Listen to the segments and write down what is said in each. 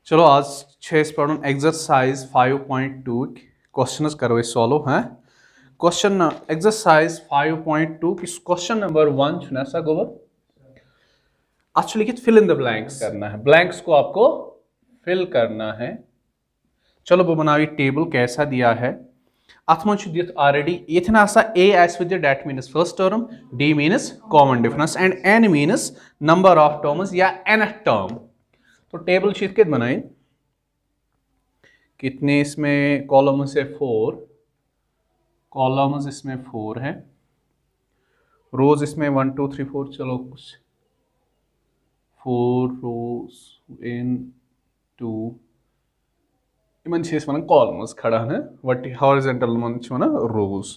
चलो आज पढ़ एक्सरसाइज 5.2 क्वेश्चन करो सॉल्व हैं क्वेश्चन एक्सरसाइज 5.2 क्वेश्चन नंबर 1 सा गोबर अत लिखित फिल इन द ब्लैंक्स करना है, ब्लैंक्स को आपको फिल करना है। चलो बह बनाव टेबल कैसा दिया है अत मन दिख ऑलरेडी ये ए आस that means first term, d means common difference and n means number of terms या nth टर्म। तो टेबल शीट कित बनाए, कितने इसमें कॉलम्स है 4 कॉलम्स इसमें 4 है, रोज इसमें 1 2 3 4 चलो कुछ 4 रोज इन 2 इन वन कॉलम्स खड़ा है वट हॉरिजॉन्टल मन वन रोज।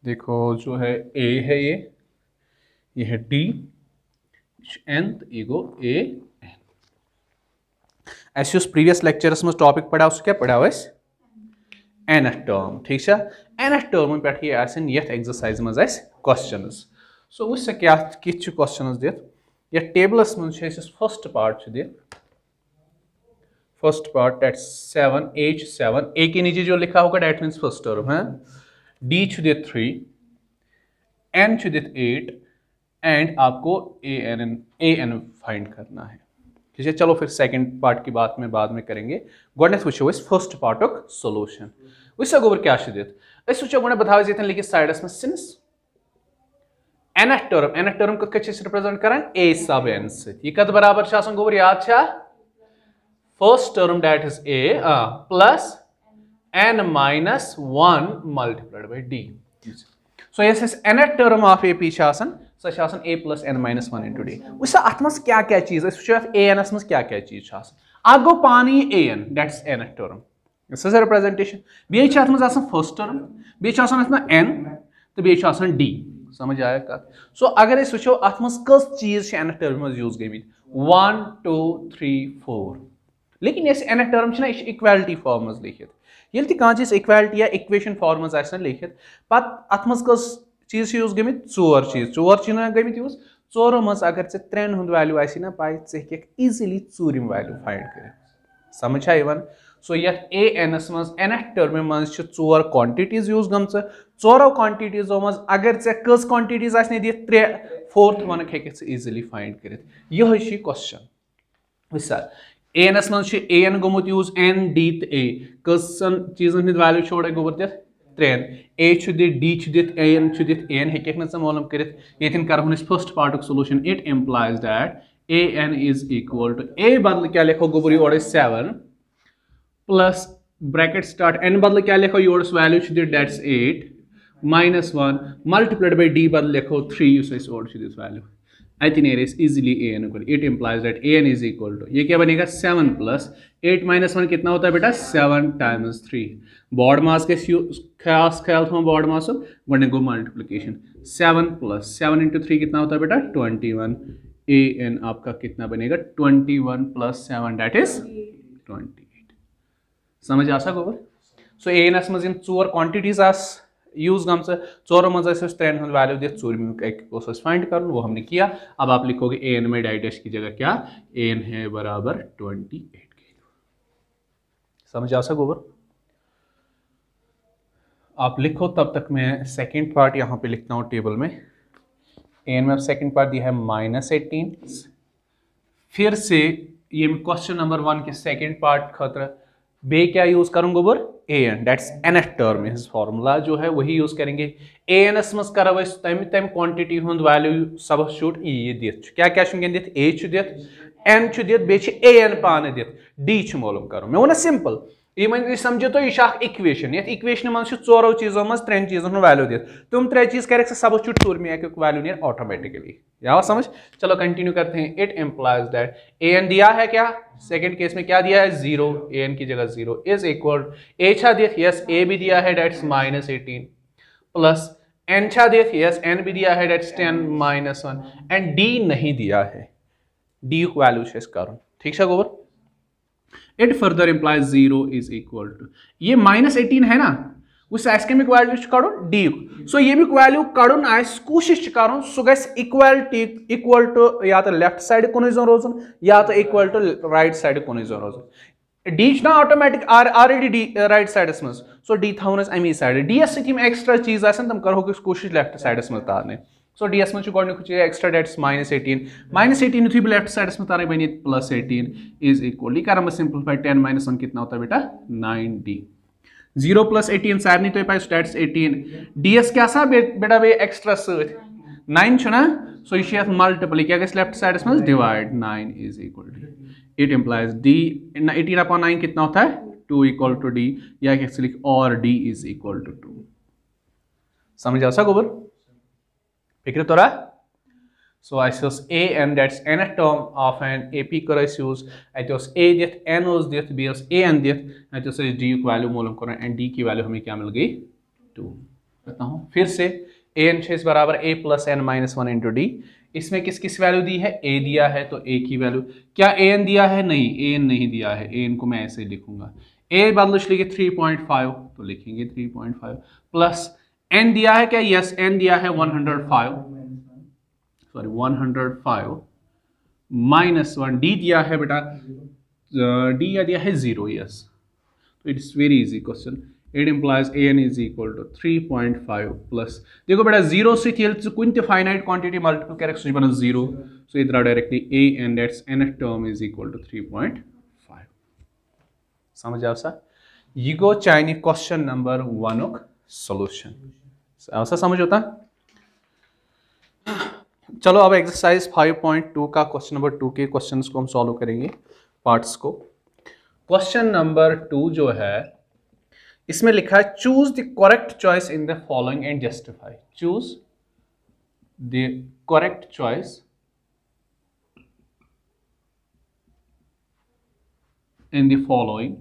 देखो जो है ए है ये है डी एन ये गो ए एस प्रीवियस लेक्चरस में टॉपिक पढ़ा क्या पढ़ा nth टर्म, ठीक है nth टर्म पे ये एक्सरसाइज मज क्वेश्चन। सो वो क्या कित क्वेश्चन दिख या टेबलस मज फर्स्ट पार्ट दिख, फर्स्ट पार्ट दैट 7 H7 ए के नीचे जो लिखा होगा दैट मीन्स फर्स्ट टर्म है, डी दिख 3, एन दिख 8 एंड आपको ए एन फाइंड करना है, ठीक है। चलो फिर सेकंड पार्ट की बात में बाद में करेंगे, गोडनेथ वो फर्स्ट पार्ट ऑफ सॉल्यूशन वह गोबर क्या दिख वो गो बता लिखित साइडस में सिंस nth टर्म कत रिप्रेजेंट कर a सब n सत कत बराबर गोबर याद first term that is a plus n minus 1 multiplied bye d। So yes nth term of a P सह a plus n minus 1 into D. वह अत मज क्या चीज ए एन मज क्या चीज अ गो पानी a n that is nth term representation, बे फर्स्ट टर्म बे n तो बे डी, समझ आया कत। सो अगर वो अत मज कस चीज nth टर्म मज यूज गई 1 2 3 4, लेकिन ये nth टर्म इक्वालिटी फॉर्म मज लिखित ये कह चीज इक्वालिटी या इक्वेशन फॉर्म मज लिखित पत अत मज कस चीज यूज गई 4 चीज गई यूज 4 मज अगर 3 हुंद वैल्यू आसी ना पाई चे इजीली 4 वैल्यू फाइंड कर, समझ आया। सो ये ए एनस मज nth टर्म मज 4 क्वांटिटीज यूज गम 4 क्वांटिटीजो मज अगर चे कस क्वांटिटीज आसने दी 3 4th वन इजीली फाइंड कर, यह क्वेश्चन मिसाल ए एनस मज ए एन गोमुत यूज एन डी ए कसन चीजन हिंद वैल्यू छोड़ गोबर दिख 3 ए दिख डी दिख एन दिख एन हे मालूम कर कर first part of solution it implies that A n is equal to a बदल क्या लिखो गोबर योर 7 प्लस ब्रैकेट स्टार्ट एन बदल क्या लिखो योर वैल्यू दिख that's 8 minus 1 multiplied by d बदल लिखो 3 और दिस वैल्यू आई नेर is easily a n equal, it implies that A n is equal to ये क्या बनेगा 7 प्लस 8 माइनस 1 कितना होता है बेटा 7 टाइम्स 3, बॉड मास के खास ख्याल थो बॉड मास गो गो मल्टीप्लिकेशन 7 प्लस 7 इंटू 3 कितना होता है बेटा 21, ए एन आपका कितना बनेगा 21 प्लस 7 दैट इज 28, समझ आ गोबर। सो ए एन मज 4 क्वांटिटीज आस यूज गम 4 मज 3 वैल्यू दिख 4 फाइंड कर वो हमने किया। अब आप लिखोगे ए एन में डाई डैश की जगह क्या ए एन है बराबर 28 के, समझ आ गोबर। आप लिखो तब तक मैं सेकंड पार्ट यहाँ पे लिखता हूँ टेबल में। एन में सेकंड पार्ट दिया है -18, फिर से ये क्वेश्चन नंबर 1 के सेकंड पार्ट खतर बे क्या यूज करूँ गोबर a n that's nth term हिज फॉर्मूला जो है वही यूज करेंगे। ए एन मज कर तम क्वांटिटी हुंद वैल्यू सब शुट ये दिख क्या दिख ए दिख एन दिख बे ए एन पान दिख डी मालूम कर मे वो सिंपल ये समझो तो यह इक्वेशन ये इक्वेशन मज 4 चीजों मज 3 चीजों वैल्यू दिख तुम 3 चीज कर सब 4 वैल्यू नियर ऑटोमेटिकली, या समझ। चलो कंटिन्यू करते हैं। It implies that A N दिया है क्या सेकंड केस में क्या दिया है 0, ए एन की जगह 0 इज इक्वल ए छा दिख यस ए भी दिया है डेट्स -18 प्लस एन छा दिख यस एन भी दिया है डेट्स 10 माइनस 1 एंड डी नहीं दिया है, डी वैल्यू करूँ, ठीक है गोबर। It further implies 0 is equal to ये -18 है ना उस कमिक वैल्यू कड़न डी सो यमिक वैल्यू कड़न कोशिश कर सह इक्वल टू या तो लेफ्ट साइड कुन जन रोजन या तो इक्वल टू राइट साइड कुन जन रोजन डी ना automatic already D right sides मज सो डी थवन अमी साइड डी एस एक्स्ट्रा चीज तम करो कोशिश लेफ्ट साइडस मज तारने सो डी एस मज चीज एक्स्ट्रा डेट -18 यु बह लेफ्ट साइडस में तारे बन +18 इज इक्वल कर सिंपलीफाई 10 - 1 कितना होता है बेटा 9d 0 + 18 सारे तो पास डेट्स 18 ds क्या सा बेटा बे एक्स्ट्रा सत 9 छुना सो ये मल्टीपल क्या गस लेफ्ट साइडस में divide 9 is equal to it implies d 18/9 कितना होता है 2 = d या कैसे लिख और d इज इक्वल टू 2 समझ आ सा गोबर फिक्र तो रहा so I says a and that's nth term of an AP कर use it was a दित n was दित b was a n दित it was d की वैल्यू मालूम करें and d की वैल्यू हमें क्या मिल गई 2 करता हूँ फिर से a n शेष बराबर a + n - 1 into d इसमें किस किस वैल्यू दी है a दिया है तो a की वैल्यू क्या a n दिया है नहीं a n नहीं दिया है a n को मैं ऐसे ही लिखूंगा a बदल लिखे 3.5 तो लिखेंगे 3.5 प्लस n दिया है क्या यस n दिया है 105 -1 d दिया है बेटा d या दिया है 0 यस तो it's very easy question it implies an is equal to 3.5 plus देखो बेटा 0 से कुन फाइनाइट क्वांटिटी मल्टीपल कर 0 सो इधर directly a and that's nth term is equal to 3.5 समझ आओ सा ये गो चाइनी क्वेश्चन नंबर 1 सॉल्यूशन ऐसा समझ होता चलो अब एक्सरसाइज 5.2 का क्वेश्चन नंबर 2 के क्वेश्चंस को हम सॉल्व करेंगे पार्ट्स को क्वेश्चन नंबर 2 जो है इसमें लिखा है choose the correct choice in the following and justify choose the correct choice in the following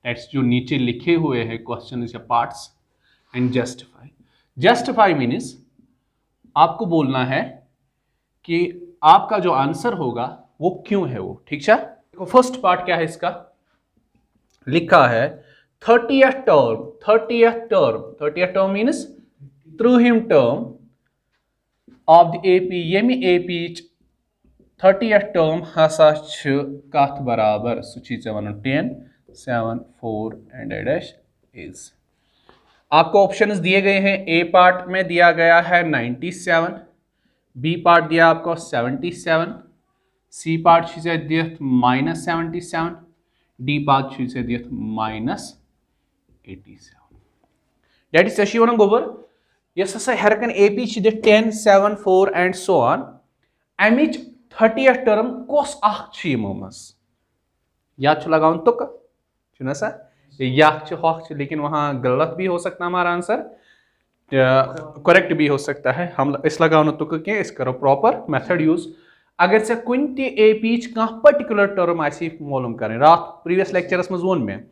that's जो नीचे लिखे हुए हैं क्वेश्चन या parts and justify justify means आपको बोलना है कि आपका जो आंसर होगा वो क्यों है वो ठीक है देखो फर्स्ट पार्ट क्या है इसका लिखा है 30th term मीन्स थ्रू हिम टर्म ऑफ द एपी यमि एपी 30th term हसा कथ बराबर सह 10 7 4 and dash is आपको ऑप्शंस दिए गए हैं ए पार्ट में दिया गया है 97 बी पार्ट दिया आपको 77 सी पार्ट से दियत -77 डी पार्ट से दियत -87 दैट इज वन गोबर यस हसा हरकन ए पी दित 10 7 4 एंड सो ऑन अमिच 30th term कोस अख यमो मज या लगान तुक चुना सा याक लेकिन वहाँ गलत भी हो सकता है हमारा आंसर करेक्ट भी हो सकता है हम इस लगाओ तुक क्या इस करो प्रॉपर मेथड यूज अगर से कुन ए पीच कह पर्टिकुलर टर्म मालूम करें रात प्रीवियस लेक्चरस मज वोन में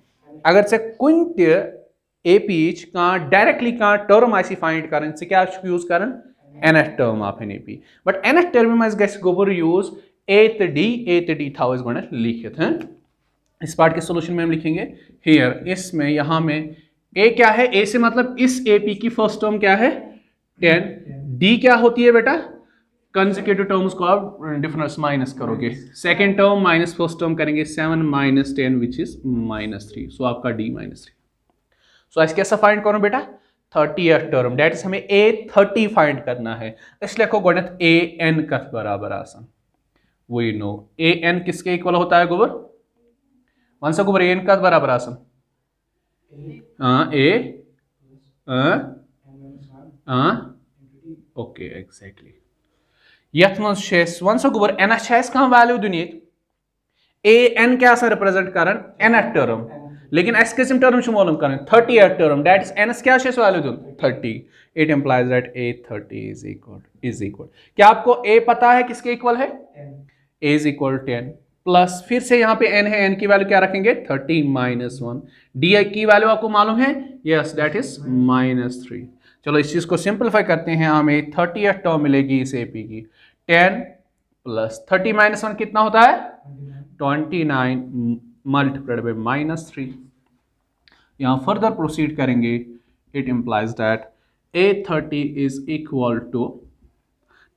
अगर से कुन ए पीच कह डायरेक्टली कह टर्म फाइंड करें से क्या यूज करें nth term of an A P but nth term में गस गोबर यूज ए तो डी था लिखित हैं इस पार्ट के सॉल्यूशन में हम लिखेंगे हियर इसमें यहां में ए क्या है ए से मतलब इस एपी की फर्स्ट टर्म क्या है 10 डी क्या होती है बेटा कंसेक्यूटिव टर्म्स को आप डिफरेंस माइनस करोगे second term minus first term करेंगे 7 - 10 विच इज -3 सो आपका डी -3 सो ऐसे कैसा फाइंड करो बेटा 30th term दैट इज हमें ए 30 फाइंड करना है इसलिए को गणित ए एन कथ बराबर आसान वी नो ए एन किसके इक्वल होता है गोबर वन गोबर ए एन कथ बराबर आसान ए ओके एग्जैक्टली यथ मज वन गोबर एन कह वैल्यू दिन ए एन क्या रिप्रेजेंट कर nth term लेकिन अस कम टर्म मालूम कर 30th term that is anus क्या वैल्यू दिन 30 it implies that A 30 is equal क्या आपको ए पता है किसके इक्वल है ए इज इक्वल 10 प्लस फिर से यहाँ पे n है n की वैल्यू क्या रखेंगे 30 - 1 डी की वैल्यू आपको मालूम है यस दैट इज -3 चलो इस चीज को सिंपलीफाई करते हैं हमें 30th term मिलेगी इस एपी की 10 प्लस 30 - 1 कितना होता है 29 मल्टीप्लाइड बाय -3 यहाँ फर्दर प्रोसीड करेंगे, it implies that A30 is equal to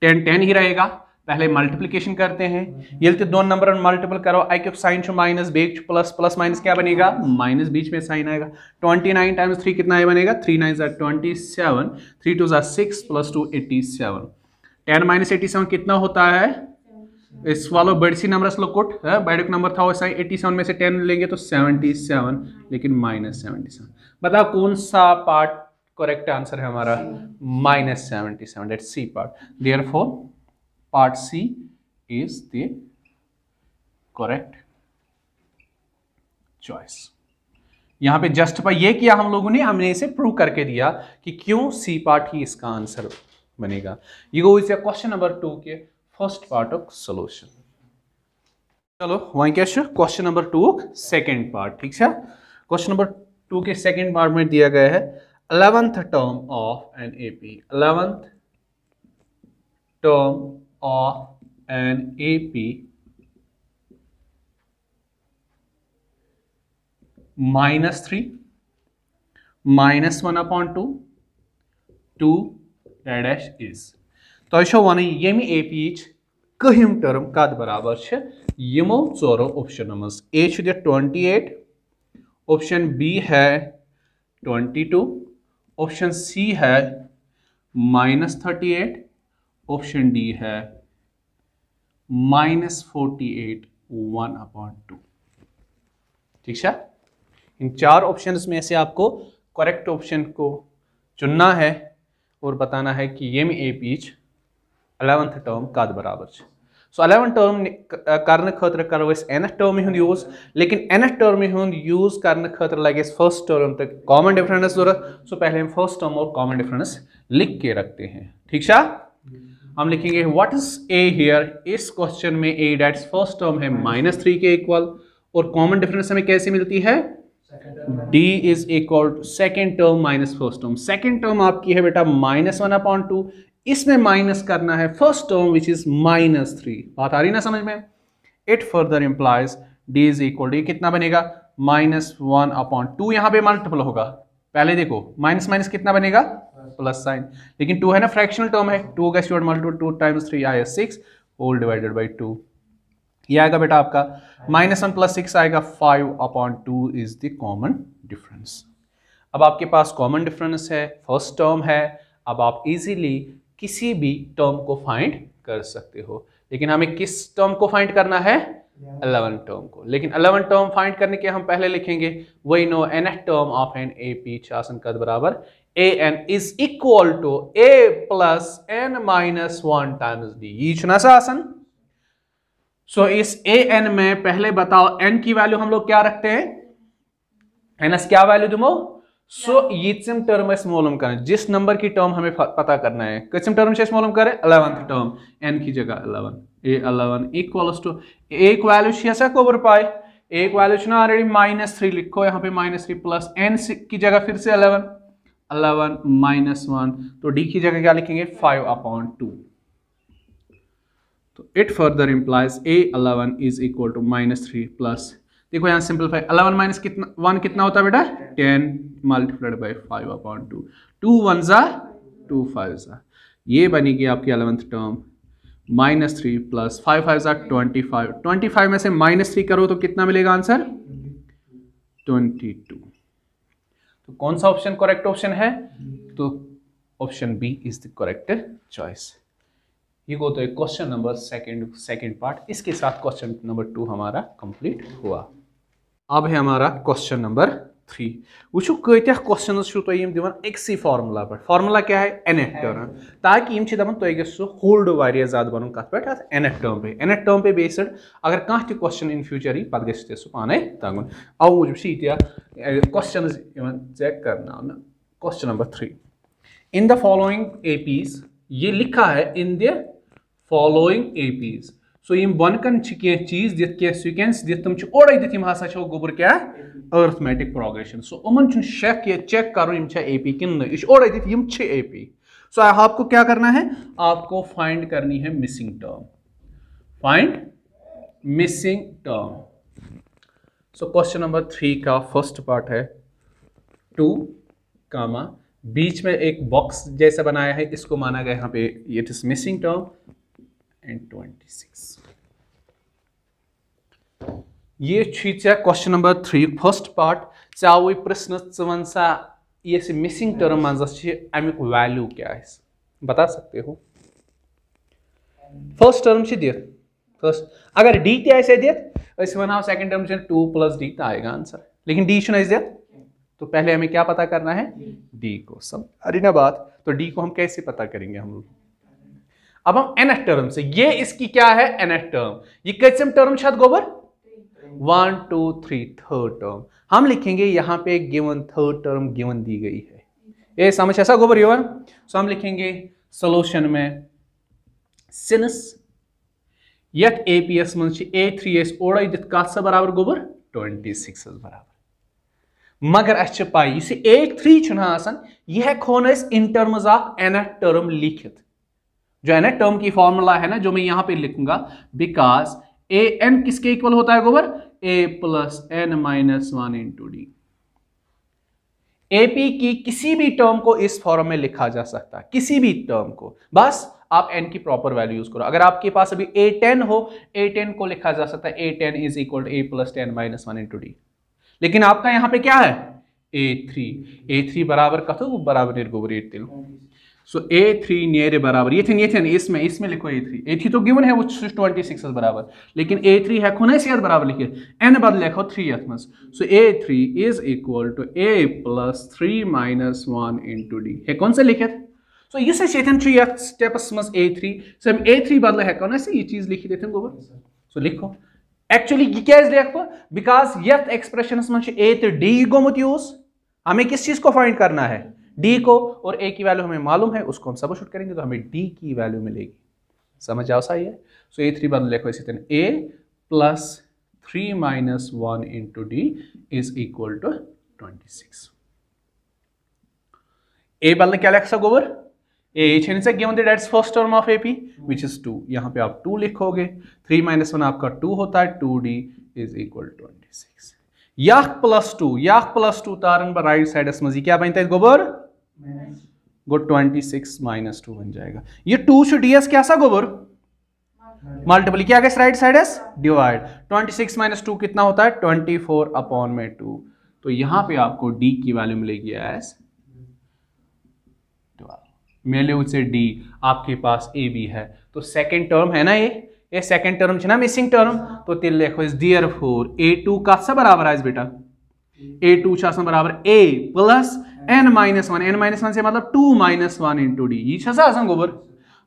10 ही रहेगा। पहले मल्टीप्लिकेशन करते हैं, ये दो नंबर मल्टीपल करो, आई साइन माइनस बेच प्लस, प्लस माइनस क्या बनेगा माइनस, बीच में साइन आएगा। 29 टाइम्स 3 कितना बनेगा 3 9 27, 3 2 6 प्लस 2 87। 10 माइनस 87 कितना होता है, इस वालों बड़ी सी नंबर स्लोकुट है, बड़े नंबर था वैसा 87 में से 10 लेंगे तो 77, लेकिन माइनस 77। बताओ कौन सा पार्ट करेक्ट आंसर है हमारा, minus 77, that's C part. Therefore part C is the correct choice. यहां पे जस्टिफाई ये किया हम लोगों ने, हमने इसे प्रूव करके दिया कि क्यों सी पार्ट ही इसका आंसर बनेगा। ये गो इज क्वेश्चन नंबर 2 के फर्स्ट पार्ट ऑफ सोल्यूशन। चलो वहीं क्या क्वेश्चन नंबर 2 सेकंड पार्ट, ठीक है। क्वेश्चन नंबर 2 के सेकंड पार्ट में दिया गया है 11th term of an AP, 11th term of an AP -3 -1/2 2 dash is. तो वन यम एपीच कहम टर्म कद बराबर यमो चोरो ऑप्शन मज। ए 28, ऑप्शन बी है 22, ऑप्शन सी है -38, ऑप्शन डी है -48 1/2। ठीक है, इन चार ऑप्शंस में से आपको करेक्ट ऑप्शन को चुनना है और बताना है कि ये ए पीच 11th टर्म कद बराबर। सो 11th टर्म करने खतर करो nth टर्म हुंद यूज, लेकिन nth टर्म हुंद यूज करने खतर लगे फर्स्ट टर्म तक कॉमन डिफरेंस जरूरत। सो पहले हम फर्स्ट टर्म और कॉमन डिफरेंस लिख के रखते हैं, ठीक है। हम लिखेंगे व्हाट इज a हियर, इस क्वेश्चन में a दैट्स फर्स्ट टर्म है -3 के इक्वल, और कॉमन डिफरेंस हमें कैसे मिलती है d is equal to second term minus first term. Second term आपकी है बेटा -1/2, इसमें माइनस करना है फर्स्ट टर्म विच इज -3। बात आ रही ना समझ में। It further implies d is equal to कितना बनेगा -1/2, यहां पे मल्टीपल होगा। पहले देखो माइनस माइनस कितना बनेगा प्लस साइन, लेकिन 2 है ना फ्रैक्शनल टर्म है, 2 का स्क्वायर मल्टीपल 2 टाइम्स 3 आया 6 होल डिवाइडेड बाई 2। ये आएगा बेटा आपका -1 + 6 आएगा 5/2 इज द कॉमन डिफरेंस। अब आपके पास कॉमन डिफरेंस है, फर्स्ट टर्म है, अब आप इजीली किसी भी टर्म को फाइंड कर सकते हो। लेकिन हमें किस टर्म को फाइंड करना है 11 टर्म को। लेकिन 11 टर्म फाइंड करने के हम पहले लिखेंगे वही नो nth term of an A P चासन कद बराबर an is equal to a + n - 1 times d। ये चुना सा आसन। सो इस an में पहले बताओ n की वैल्यू हम लोग क्या रखते हैं, ns क्या वैल्यू दुमो। सो यीचम टर्म मालूम करें, जिस नंबर की टर्म हमें पता करना है, किसम टर्म से मालूम करें 11th टर्म, n की जगह 11, a11 इक्वल्स टू एक वैल्यू ऐसा कोवर पाए, एक वैल्यू ना ऑलरेडी -3 लिखो यहाँ पे -3 प्लस n की जगह फिर से 11 -1, तो d की जगह क्या लिखेंगे 5/2। तो it further implies a11 is equal to -3 plus, देखो यहाँ सिंपलीफाई 11 माइनस कितना 1 कितना होता है बेटा 10 मल्टीप्लाइड बाई 5/2, 2 1 जा 2 5 जा, ये बनेगी आपकी 11th टर्म -3 प्लस 5 5 जा 25, 25 में से -3 करो तो कितना मिलेगा आंसर 22। तो कौन सा ऑप्शन करेक्ट ऑप्शन है, तो option B is the correct choice. ये को तो एक क्वेश्चन नंबर सेकंड पार्ट, इसके साथ क्वेश्चन नंबर 2 हमारा कंप्लीट हुआ। अब है हमारा क्वेश्चन नंबर 3। वो कत्या क्वेश्चन तुम दिवान एक्सी फार्मूला पे, फार्मूला क्या है nth टर्म, ताकि दपान तुम गो होल्ड वारिया ज्यादा बन कत पे nth टर्म पे बेस्ड, अगर कह क्वेश्चन इन फ्यूचर यी पे गो सह पाने तगुन। अव मूजूब क्वेश्चन चेक करना। Question number 3, in the following APs, ये लिखा है इन द फॉलोइंग एपीज। सो यम बनकन चीज दित के सीक्वेंस दित तुम ओड़े दित हसा गोबर क्या अर्थमेटिक प्रोग्रेशन। सो उमन शेक ये चेक करो यम एपी किन यह ओड़े दित यम एपी। सो आपको क्या करना है, आपको फाइंड करनी है missing term, find missing term. So question number 3 का फर्स्ट पार्ट है 2 कामा बीच में एक बॉक्स जैसा बनाया है, इसको माना गया यहाँ पे it is missing term and 26। ये क्वेश्चन नंबर 3 फर्स्ट पार्ट चाव प्रश्न वन सा ये मिसिंग टर्म मज अमुक वैल्यू क्या है बता सकते हो। फर्स्ट टर्म दित फर्स्ट अगर डी दित वन सेकंड टर्म 2 + d आएगा आंसर, लेकिन डी दित तो पहले हमें क्या पता करना है डी को। सब अरे ना बात, तो डी को हम कैसे पता करेंगे हम लोग। अब हम nth टर्म से, ये इसकी क्या है nth टर्म, ये कितम टर्म छत गोबर 1 2 3 थर्ड टर्म। हम लिखेंगे यहाँ पे given third term given the गई है, ये समझ ऐसा गोबर यून। सो हम लिखेंगे सोल्यूशन में सिंस यथ एपीएस मन a3 ओड़ दित कत बराबर गोबर 26 बराबर, मगर अच्छे पाई इसे 83 यह खोन in terms of nth term लिखित। जो nth टर्म की फॉर्मूला है ना, जो मैं यहां पे लिखूंगा, बिकॉज an किसके इक्वल होता है गोबर a + n - 1 × d। AP की किसी भी टर्म को इस फॉर्म में लिखा जा सकता है, किसी भी टर्म को, बस आप n की प्रॉपर वैल्यू यूज करो। अगर आपके पास अभी a10 हो, a10 को लिखा जा सकता है a10 = a + n - 1 × d। लेकिन आपका यहां पे क्या है a3 बराबर कथो बराबर निर्गोबर 8 तिल। सो a3 नियर बराबर ये इसमें लिखो a3 तो गिवन है वो 26 बराबर, लेकिन a3 है खुना से बराबर लिखे n बदल लिखो 3 मज। सो a3 = a + 3 - 1 × d है कौन से लिखे। सो ये स्टेप्स मज a3 सो हम a3 बदल है कौन से ये चीज लिखी देते गोबर। सो लिखो एक्चुअली ये क्या लिख बिकॉज यथ एक्सप्रेशन में ए तो डी गोमुत यूज, हमें किस चीज को फाइंड करना है डी को, और ए की वैल्यू हमें मालूम है, उसको हम सबस्टिट्यूट करेंगे तो हमें डी की वैल्यू मिलेगी। समझ आओ सही है। सो a3 बदल लिखो इसी तरह a + 3 - 1 × d = 26। a बदल क्या लिख सको गोबर a given that that's first term of AP which is 2, यहाँ पे आप 2 लिखोगे, 3 - 1 आपका 2 होता है, 2d = 26। याक प्लस 2 तारन पर राइट साइड में क्या बनता है गोबर गो 26 - 2 बन जाएगा। ये 2 से ds क्या सा गोबर मल्टीपल, क्या गया राइट साइड डिवाइड, 26 - 2 कितना होता है 24/2। तो यहाँ पे आपको d की वैल्यू मिलेगी एज 12। मेले उसे d आपके पास a भी है, तो सेकंड टर्म है ना ये सेकंड टर्म है ना मिसिंग टर्म, तो तिल लिखो इस देयरफॉर a2 का सब बराबर है बेटा a2 छासन बराबर a + n - 1 से मतलब 2 - 1 × d ये छसा आसान गोबर।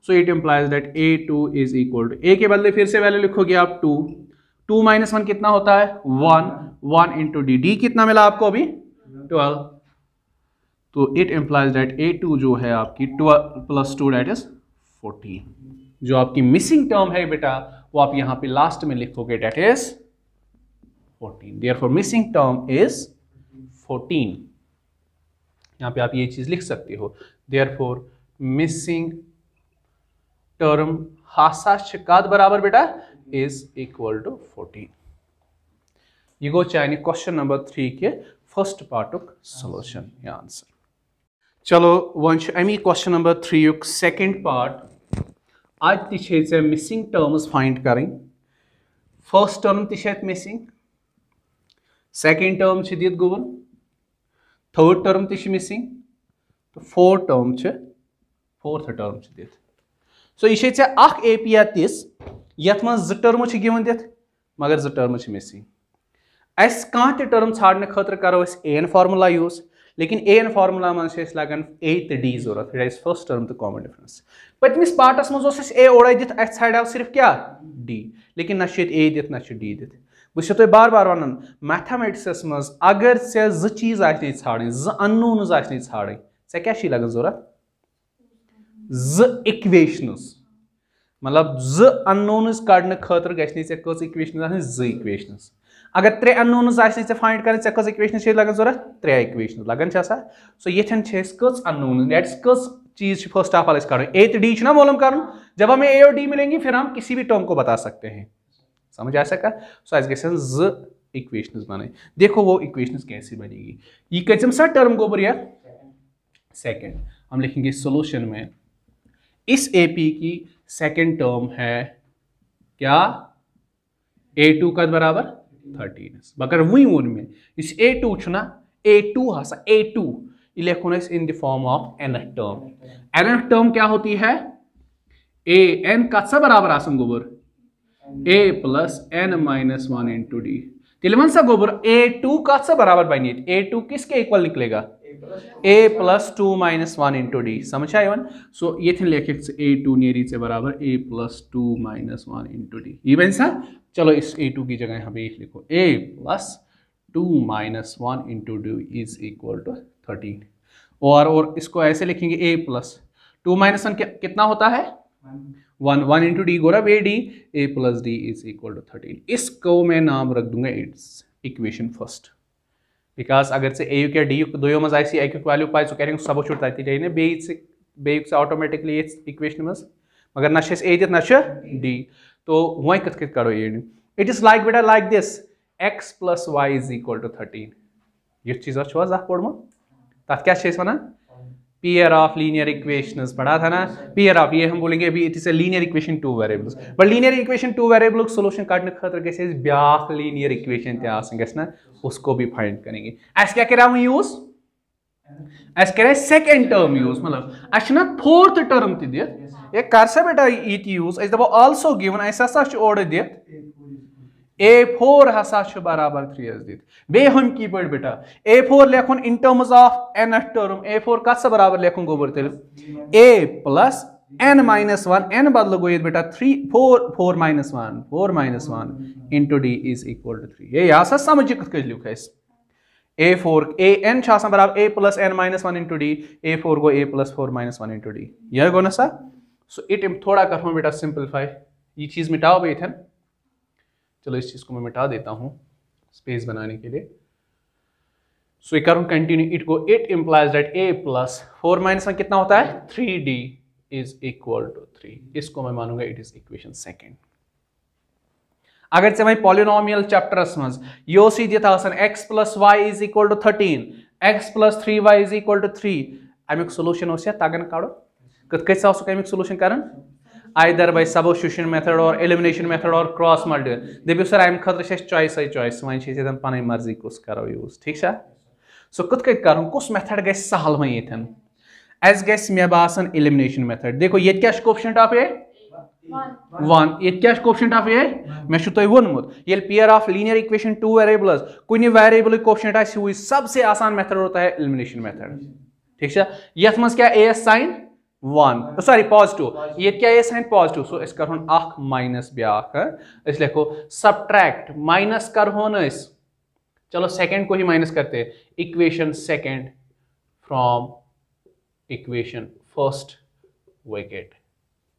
सो it implies that a2 = a के बदले फिर से वैल्यू लिखोगे आप 2 - 1 कितना होता है 1 × d, d कितना मिला आपको अभी 12। तो इट इंप्लाइज दैट a2 जो है आपकी 12 + 2 दैट इज 14। जो आपकी मिसिंग टर्म है बेटा वो आप यहां पे लास्ट में लिखोगे that is 14। Therefore missing term is 14। यहां पे आप ये चीज लिख सकते हो, देयरफॉर मिसिंग टर्म हासा शिकात बराबर बेटा इज = 14। ये गो चाइनी क्वेश्चन नंबर 3 के फर्स्ट पार्टुक सॉल्यूशन या आंसर। चलो वन अमी क्वेश्चन नंबर 3 युक सेकंड पार्ट। आज ती मिसिंग टर्म्स फाइंड करें। फर्स्ट टर्म ती मिसिंग, सेकंड टर्म दित गुवन, थर्ड टर्म ती मिसिंग, तो फोर्थ टर्म फोर्थ टर्म दित। सो ये अख एपीया तिस यथ मं 2 टर्म गिवन दित मगर 2 टर्म मिसिंग। अस कह ते टर्म छाड़ने खतर करो an फार्मूला यूज, लेकिन an फार्मूला मं लगन a तो d जरूरत, दैट इज फर्स्ट टर्म तो कॉमन डिफरेंस। पतमिस पार्टस मं a ओड़ दित अस छाड़ो सिर्फ क्या d, लेकिन न a दित न d दित। बस तुम बार बार वन मैथमेटिक्स मं अगर ऐ 2 चीज छाड़े 2 अननोन्स छाड़े ऐ क्या लगन जरूरत 2 इक्वेशनस, मतलब 2 अननोन्स कड़ने खतर गई कस इक्वेशनस 2 इक्वेशनस। अगर 3 अननोन्स फाइंड कर कस इक्वेशनस लगन जरूरत 3 इक्वेशनस लगन। सो ये कस अननोन्स दैट इज कस चीज फर्स्ट ऑफ ऑल कर a तो d ना मालूम कर, जब हमें a और d मिलेंगी फिर हम किसी भी टर्म को बता सकते हैं। समझ आ सका। सो अस 2 इक्वेशंस बनाए। देखो वो इक्वेशंस कैसे बनेगी। ये कैसे सा टर्म गोबर यार सेकंड, हम लिखेंगे सॉल्यूशन में इस AP की सेकंड टर्म है क्या A2 का बराबर 13 मगर वही वोन में इस A2 छुना A2 हसा A2 लिखो in the form of nth term. nth term क्या होती है a n कत बराबर आसन गोबर a plus n minus 1 into D. तेल वन सा गोबर A2 कत बराबर बने A2 किसके इक्वल निकलेगा a plus 2 minus 1 into D. समझ आया वन। सो ये लिख A2 नेरी से बराबर a plus 2 minus 1 into D. ये बन सा चलो इस A2 की जगह यहाँ पे लिखो a plus 2 minus 1 into D is equal to 13। और इसको ऐसे लिखेंगे a प्लस 2 माइनस 1 कितना होता है 1 इंटू डी गोरा वे d a plus d is equal to 13। इसको मैं नाम रख दूंगा इट्स इक्वेशन फर्स्ट बिकॉज अगर से a क्या d दो मज आए a वैल्यू पाए सो कह सब छुट तथे बे ऑटोमेटिकली इक्वेशन मज मगर ना a दित ना d तो वो कत करो ये इट इज लाइक बेटा like this x plus Y is equal to 13 ये चीज़ पोड़म तथ क्या one pair of linear equations पढ़ा था ना। पेयर ऑफ ये हम बोलेंगे अभी it is a linear equation 2 variables but linear equation 2 variable solution काटने खतर गसे ब्याख लीनियर इक्वेशन ते आसन गसना उसको भी फाइंड करेंगे। अस क्या करा यूज अस करे सेकंड टर्म यूज मतलब अस ना फोर्थ टर्म ते दित ये कर सा बेटा ये यूज अस दबो आल्सो गिवन अस हसा ओर दित A4 हसा बराबर 3 दित बे हम की पड़ बेटा A4 लेखुन in terms of nth term A4 कत बराबर लेखुन गोबर तेल a plus n minus 1 n बदल गो बेटा 4 minus 1 into D is equal to 3। ये यहाँ समझ कत लिख A4 a n बराबर a plus n minus 1 into D A4 go a plus 4 minus 1 into D यह गो ना सा। सो इट थोड़ा कर बेटा सिंपलीफाई ये चीज मिटाओ बे थे। चलो इस चीज को मैं मिटा देता हूं स्पेस बनाने के लिए। सो ये करूं continue it implies that a plus 4 minus 1 कितना होता है 3d इज इक्वल टू 3। इसको मैं मानूंगा इट इज इक्वेशन सेकंड। अगर से वही पॉलिनोमियल चैप्टर्स मज यो सी दित आसन x plus Y is equal to 13 x plus 3y is equal to 3 अमुक सोल्यूशन तगन काड़ो कत अमुक सोल्यूशन कर either by substitution method or elimination method or cross multiplication दबियो सर अम खतर चॉइस चॉइस वन पन मर्जी कुछ करो यूज ठीक है। सो कत कर कुछ मेथड ग सहल वो ये अस ग मे बासन एलिमिनेशन मेथड। देखो ये क्या कोफिशिएंट ऑफ ए 1 ये क्या कोफिशिएंट ऑफ ए मे तुम वोनमुत ये pair of linear equation 2 variables कुछ वेरिएबल कोफिशिएंट आ सबसे आसान मेथड होता है एलिमिनेशन मेथड ठीक है। ये मज क्या ए साइन 1 सॉरी पॉजिटिव ये क्या है साइन पॉजिटिव। सो इस कर अख माइनस ब्याख इस लिखो सब्ट्रैक्ट माइनस कर चलो सेकंड को ही माइनस करते equation second from equation first wicket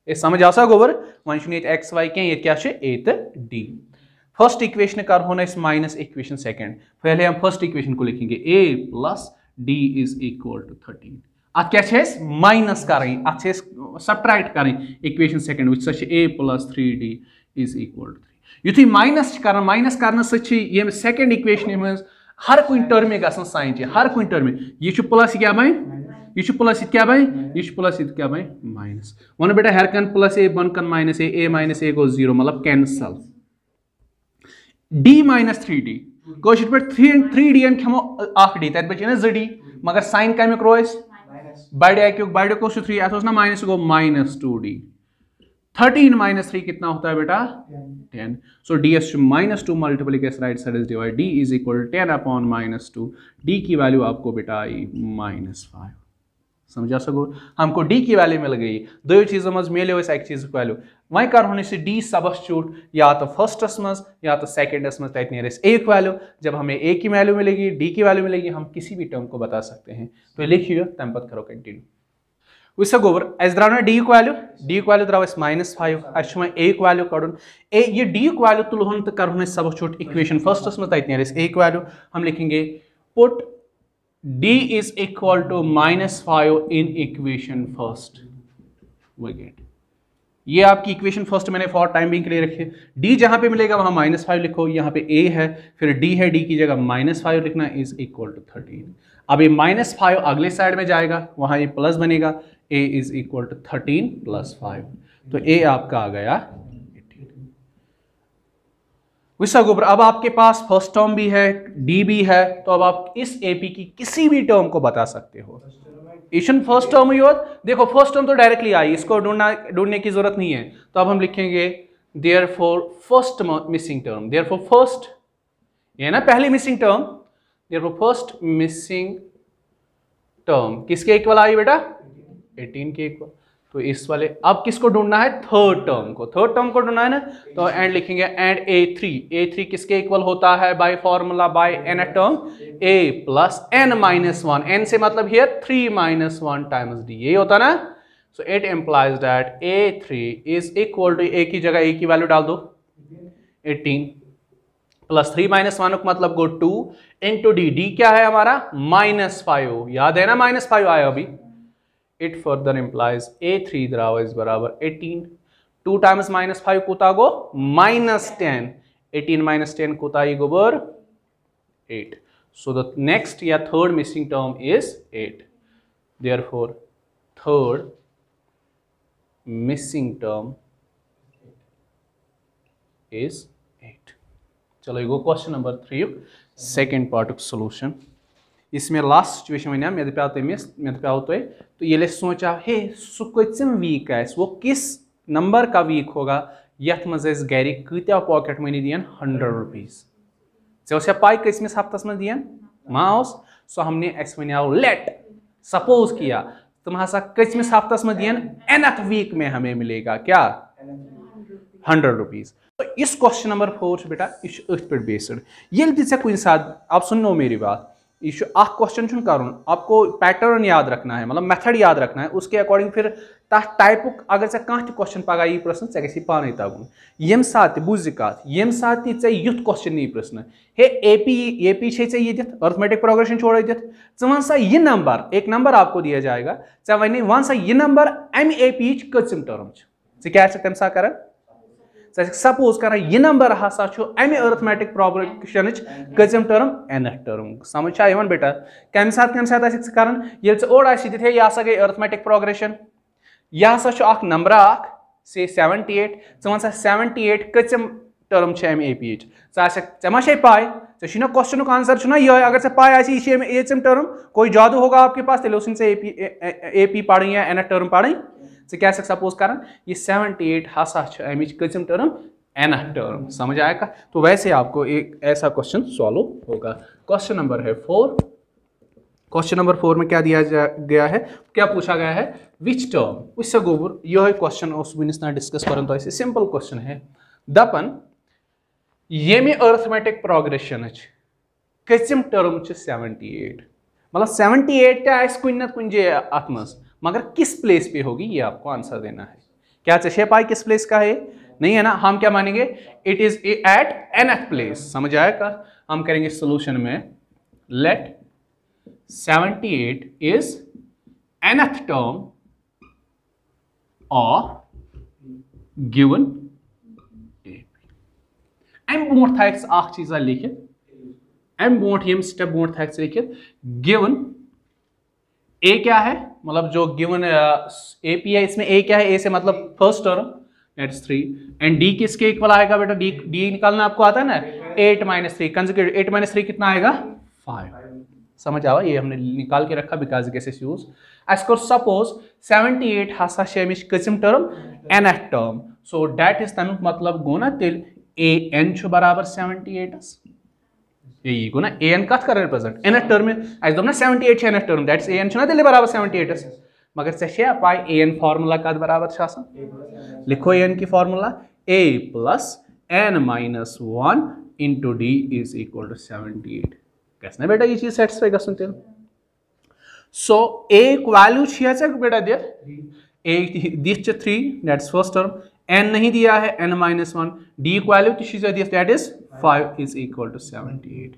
ये समझ आ गोबर वन एक्स वाई क्या ये क्या ए तो डी। फर्स्ट इक्वेशन कर माइनस इक्वेशन सेकंड पहले हम फर्स्ट इक्वेशन को लिखेंगे a plus d is equal to 13 अत क्या माइनस करें अत सब्ट्रैक्ट करें equation second which a plus 3d is equal to 3 युथी माइनस कर सेकंड इक्वेशन मज हर कुछ टर्म गसन साइन हर कुछ टर्म यह प्लस क्या बन यह प्लस क्या बन यह प्लस क्या बन माइनस वन बेटा हर कन प्लस ए बन कन माइनस ए गो 0 मतलब कैंसल d माइनस 3d कोशिश पे 3d खमो अख d तत बचे ना 2d मगर साइन कमिक रोज बड़े को 3 अत ना माइनस गो माइनस 2d 13 माइनस 3 कितना होता है बेटा 10। सो ds minus 2 multiplication right side is divide d is equal 10 upon minus 2 d की वैल्यू आपको बेटा आई माइनस 5 समझा सको हमको d की वैल्यू मिल गई दो चीजों मज मिले एक चीज की वैल्यू वही कर होने से d सबस्टिट्यूट या तो फर्स्टस मज या तो सेकेंडस मज तक नियरेस्ट एक वैल्यू जब हमें a की वैल्यू मिलेगी d की वैल्यू मिलेगी हम किसी भी टर्म को बता सकते हैं। तो लिखिए तम पत करो कंटिन्यू वह गोबर अस द्राव ना d की वैल्यू द्राव -5 अस एक वैल्यू कड़न ये d की वैल्यू तुलहन तो कर सबस्टिट्यूट इक्वेशन फर्स्टस मज तक नियरेस्ट एक वैल्यू हम लिखेंगे put d is equal to -5 in equation first we get ये आपकी इक्वेशन फर्स्ट मैंने फॉर टाइम बिंग के लिए रखी है। डी जहां पे मिलेगा वहां -5 लिखो, यहाँ पे ए है फिर डी है, डी की जगह -5 लिखना इज इक्वल टू 13। अब ये -5 अगले साइड में जाएगा, वहां ये प्लस बनेगा, ए इज इक्वल टू 13 + 5, तो ए आपका आ गया 18। विशा गोबर, अब आपके पास फर्स्ट टर्म भी है, डी भी है, तो अब आप इस एपी की किसी भी टर्म को बता सकते हो। इशन फर्स्ट टर्म हुई और देखो फर्स्ट टर्म तो डायरेक्टली आई, इसको ढूंढने की जरूरत नहीं है, तो अब हम लिखेंगे therefore first missing term, therefore first, ये ना पहली missing term, therefore first missing term किसके इक्वल आई बेटा? 18 के इक्वल। तो इस वाले अब किसको ढूंढना है? थर्ड टर्म को, थर्ड टर्म को ढूंढना है ना, तो एंड लिखेंगे एंड A3 किसके इक्वल होता है by formula bye n term A plus n minus 1, n से मतलब हियर 3 माइनस 1 टाइम्स d, यही होता ना। So it implies that A3 is equal to, A की जगह A की वैल्यू डाल दो 18 प्लस 3 माइनस 1 का मतलब गो 2 इंटू डी, डी क्या है हमारा? -5, याद है ना -5 आया अभी। It further implies A3 द्रावा is बराबर 18, 2 times -5 कुता गो -10, 18 minus 10 कुता ही गोबर 8. So the next या third missing term is 8. Therefore third missing term is 8. चलो ये गो question number 3 second part solution. इसमें लास्ट सिचुएशन वन मे पे तमिस मे पे तो ये सोचा हे सह कम वीक आस, वो किस नंबर का वीक होगा यथ मज गर कत्या पॉकेट मनी दियन 100 रुपीज। ऐसा पाई किसमिस हफ्तस में दियन माँ, सो हमने वनाव लेट सपोज किया तुम हसा किसमिस हफ्तस में दियन nth वीक में हमें मिलेगा क्या 100 रुपीज। तो इस क्वेश्चन नंबर 4 बेटा यह पे बेस्ड ये कुछ साथ आप सुनो मेरी बात, यह क्वेश्चन कर आपको पैटर्न याद रखना है, मतलब मेथड याद रखना है, उसके अकॉर्डिंग फिर तथ टाइपुक अगर ऐ कह क्वेश्चन पगह यी प्रश्न ऐ गई पाने तगुन यम सात बुझ कत यम सात युथ क्वेश्चन यी प्रश्न हे एपी ये अर्थमेटिक प्रोग्रेशन छोड़ दित वन सा यह नंबर, एक नंबर आपको दिया जाएगा, वन वन सा यह नंबर अम एपी कम टर्म क्या तम सा कर सपोज कर यह नंबर हसा अमि अर्थमेटिक प्रोग्रेशन कम टर्म nth टर्म। समझ बेटा कम सात कर ये ओर दित यह हसा गई अर्थमेटिक प्रोग्रेशन, यह हसा नंबर से 78 वन सा 78 कम टर्म अम एपी ऐ मा पाई ऐ क्वेश्चन आंसर ये अगर पाई ये टर्म कोई जादू होगा आपके पास तेल एपी पढ़ी या nth टर्म पढ़ी क्या सपोज कर ये 78 हसा अमिच कम टर्म nth टर्म। समझ आएगा? तो वैसे आपको एक ऐसा क्वेश्चन सॉल्व होगा। क्वेश्चन नंबर है 4। क्वेश्चन नंबर 4 में क्या दिया गया है, क्या पूछा गया है विच टर्म उससे गोबर यह क्वेश्चन वनस ना डिस्कस कर तो सिंपल क्वेश्चन है दपन ये अर्थमेटिक प्रोग्रेशन कम टर्म 78 मतलब 78 कुन ना कुन जाए अत मगर किस प्लेस पे होगी ये आपको आंसर देना है। क्या चाहिए पाई किस प्लेस का है? नहीं है ना, हम क्या मानेंगे it is at nth place. समझ आएगा? हम करेंगे सॉल्यूशन में let 78 is nth term of given अम ब्रोट थ चीज़ा लिखित अम ब्रोट यम स्टेप ब्रोट थ लिखित गिवन ए क्या है, मतलब जो गिवन एपी है इसमें ए क्या है, ए से मतलब first term that's 3 and D किसके इक्वल आएगा बेटा? डी निकालना आपको आता है ना 8 - 3 कंजुगेट 8 - 3 कितना आएगा 5। समझ आवा? ये हमने निकाल के रखा because this is use as कर सपोज 78 हसा अमिच कम term nth term, so that is तमिक मतलब गो ना तेल an बराबर 78 ये गो ना an कत कर रिप्रेजेंट nth टर्म अस दोप ना 78 nth टर्म दैट्स an तेल बराबर 78 मगर ऐ पाई an फार्मूला कत बराबर लिखो an की formula a plus n minus 1 into d is equal to 78 गस ना बेटा ये चीज सेटिस्फाई गसन तेल। सो a वैल्यू बेटा दित 3 दैट्स फर्स्ट टर्म, n नहीं दिया है n - 1, d वैल्यू दित that is 5 is equal to 78।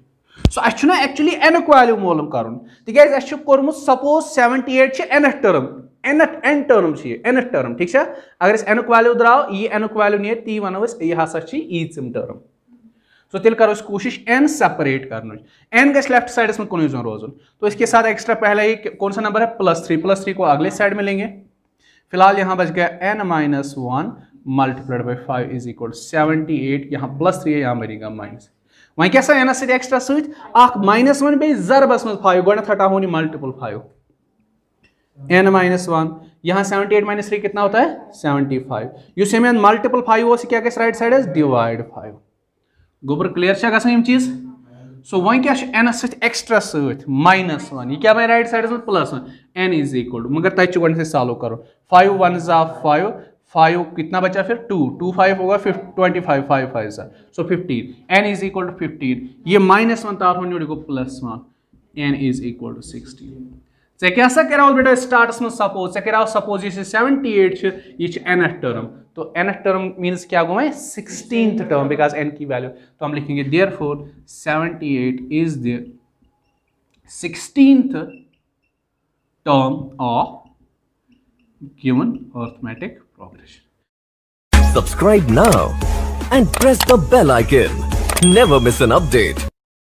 So अच्छे एक्चुअली n वैल्यू मालूम कर suppose 78 nth term nth n term nth term ठीक है अगर इस n वैल्यू द्राव ये n वैल्यू नियर ती वनो यह हसा ईचम टर्म सो तेल करो कोशिश n सेपरेट करने n गस लेफ्ट साइड में कुन रोजन तो इसके साथ एक्स्ट्रा पहले ही कौन सा नंबर है +3 को अगले साइड में लेंगे फिलहाल यहाँ बच गया n-1 multiplied by 5 is equal 78 यहाँ +3 है यहाँ बनेगा माइनस वहीं क्या सा n एक्स्ट्रा -1 बे जरबस में 5 गोना हटा होनी मल्टीपल 5 n-1 यहाँ 78 - 3 कितना होता है 75 यू सेम मल्टीपल 5 वो क्या राइट साइड डिवाइड 5 गोबर क्लियर गम चीज सो वह क्या n एक्स्ट्रा -1 यह क्या राइट साइड में +1 n इज इक्वल मगर तक गो सॉल्व करो 5 1 5 5 कितना बचा फिर 2 5 होगा 25 5 5 सो 15 n इज इक्वल टू 15 ये -1 तार होने को +1 n इज इक्वल टू 16 क्या करो बेटा स्टार्टस में सपोज करो सपोज ये 78 ये nth टर्म तो nth टर्म मीन्स क्या गो 16th टर्म बिकॉज n की वैल्यू तो हम लिखेंगे therefore 78 is the 16th term of given arithmetic progression. Subscribe now and press the bell icon. Never miss an update.